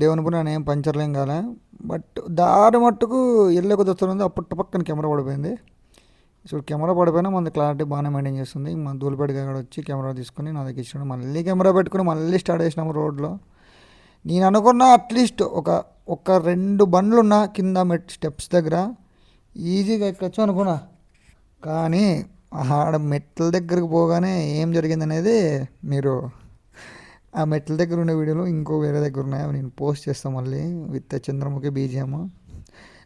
దేవుని పని ఏం పంచర్లేం కాలే. బట్ దారి మట్టుకు ఎల్లే కొద్ది వస్తుంది అప్పుడు పక్కన కెమెరా పడిపోయింది. ఇప్పుడు కెమెరా పడిపోయినా మన క్లారిటీ బాగానే మెయింటైన్ చేస్తుంది. మన ధూళిపేట గాడు వచ్చి కెమెరా తీసుకుని నా దగ్గర ఇచ్చాడు. మళ్ళీ కెమెరా పెట్టుకుని మళ్ళీ స్టార్ట్ చేసినాము రోడ్లో. నేను అనుకున్న అట్లీస్ట్ ఒక రెండు బండ్లు ఉన్న కింద స్టెప్స్ దగ్గర ఈజీగా ఎక్కచ్చు అనుకున్నా. కానీ ఆడ మెట్ల దగ్గరికి పోగానే ఏం జరిగిందనేది మీరు ఆ మెట్ల దగ్గర ఉండే వీడియోలో ఇంకో వేరే దగ్గర ఉన్నాయి, అవి నేను పోస్ట్ చేస్తాను మళ్ళీ విత్ చంద్రముఖి బీజిఎం.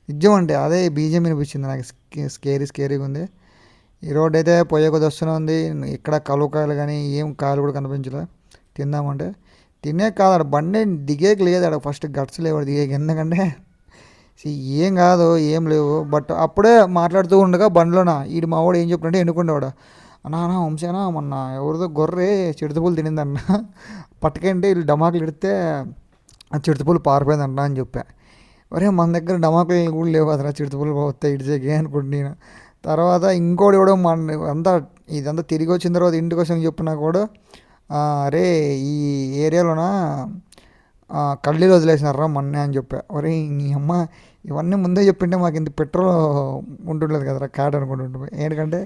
నిజం అంటే అదే బీజిఎం వినిపించింది నాకు. స్కేరీగా ఉంది. ఈ రోడ్ అయితే పొయ్య కొద్ది వస్తూనే ఉంది. ఇక్కడ కలువకాయలు కానీ ఏం కాయలు కూడా కనిపించలే. తిందామంటే తినే కాదు, ఆడ బండి దిగేకి లేదు. ఆడ ఫస్ట్ గట్స్ లేవు దిగేకి. ఎందుకంటే ఏం కాదు ఏం లేవు. బట్ అప్పుడే మాట్లాడుతూ ఉండగా బండ్లోన ఈడు మా వాడు ఏం చెప్పినట్టే ఎన్నుకుండేవాడు. అన్నా వంశేనా మొన్న ఎవరిదో గొర్రె చిరుతపూలు తినిందన్న, పట్టుకంటే వీళ్ళు డమాకులు ఇడితే ఆ చిరుతపూలు పారిపోయిందంట అని చెప్పా. ఒరే మన దగ్గర డమాకులు కూడా లేవు అసలు చిరుతపూలు వస్తాయి ఇడిచేకి అనుకుంటు నేను. తర్వాత ఇంకోటి కూడా మన అంతా ఇదంతా తిరిగి వచ్చిన తర్వాత ఇంటికి వచ్చి చెప్పినా కూడా అరే ఈ ఏరియాలోన కళ్ళీలు వదిలేసినారా మొన్నే అని చెప్పా. ఒరే నీ అమ్మ ఇవన్నీ ముందే చెప్పింటే మాకు ఇంత పెట్రోల్ ఉంటుండలేదు కదరా క్యాట్ అనుకుంటుంటే. ఎందుకంటే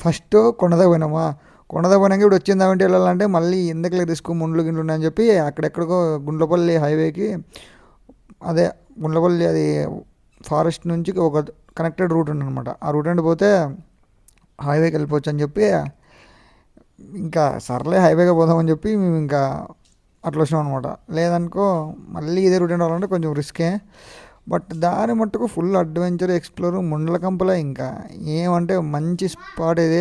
ఫస్ట్ కొండదా పోయినామా, కొండదా పోయినాక ఇప్పుడు వచ్చింది దాంట్లో వెళ్ళాలంటే మళ్ళీ ఎందుకు రిస్క్ ముండ్లు గిండ్లు ఉన్నాయని చెప్పి అక్కడెక్కడికో గుండ్లపల్లి హైవేకి, అదే గుండ్లపల్లి అది ఫారెస్ట్ నుంచి ఒక కనెక్టెడ్ రూట్ ఉందన్నమాట. ఆ రూట్ అంటే పోతే హైవేకి వెళ్ళిపోవచ్చు అని చెప్పి ఇంకా సర్లే హైవేగా పోదామని చెప్పి మేము ఇంకా అట్లా వచ్చినాం అనమాట. లేదనుకో మళ్ళీ ఇదే రూట్ రావాలంటే కొంచెం రిస్కే. బట్ దారి మట్టుకు ఫుల్ అడ్వెంచర్ ఎక్స్ప్లోర్ ముండ్లకంపలే. ఇంకా ఏమంటే మంచి స్పాట్ ఇది.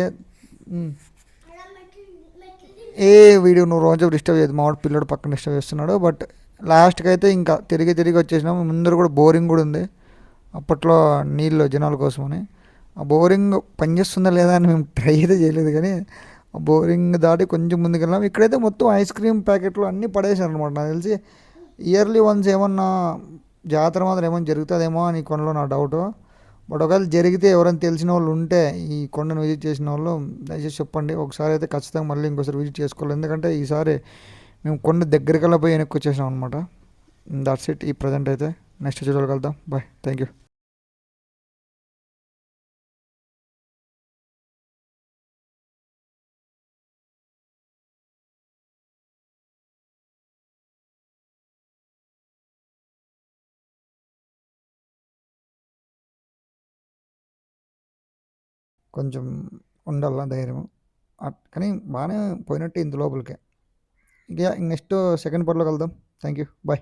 ఏ వీడియో నువ్వు రోజు డిస్టర్బ్ చేయదు, మా వాడు పిల్లడు పక్కన డిస్టర్బ్ చేస్తున్నాడు. బట్ లాస్ట్కి అయితే ఇంకా తిరిగి వచ్చేసినాము. ముందర కూడా బోరింగ్ కూడా ఉంది అప్పట్లో నీళ్ళు జనాల కోసమని. ఆ బోరింగ్ పనిచేస్తుందా లేదా అని మేము ట్రై అయితే చేయలేదు, కానీ ఆ బోరింగ్ దాటి కొంచెం ముందుకు వెళ్ళాము. ఇక్కడైతే మొత్తం ఐస్ క్రీమ్ ప్యాకెట్లు అన్నీ పడేసారు అనమాట. నాకు తెలిసి ఇయర్లీ వన్స్ ఏమన్నా జాతర మాత్రం ఏమైనా జరుగుతుందేమో అని కొండలో నా డౌట్. బట్ ఒకవేళ జరిగితే ఎవరైనా తెలిసిన వాళ్ళు ఉంటే ఈ కొండను విజిట్ చేసిన వాళ్ళు దయచేసి చెప్పండి. ఒకసారి అయితే ఖచ్చితంగా మళ్ళీ ఇంకోసారి విజిట్ చేసుకోవాలి. ఎందుకంటే ఈసారి మేము కొండ దగ్గరికల్లా పోయి వెనక్కి వచ్చేసాం అనమాట. దట్స్ ఇట్ ఈ ప్రజెంట్ అయితే. నెక్స్ట్ చూడగలుగుతాం. Bye, thank you. కొంచెం ఉండాల ధైర్యం. కానీ బాగానే పోయినట్టు ఇంత లోపలికే. ఇక నెక్స్ట్ సెకండ్ పార్ట్లో కలుద్దాం. Thank you. బాయ్.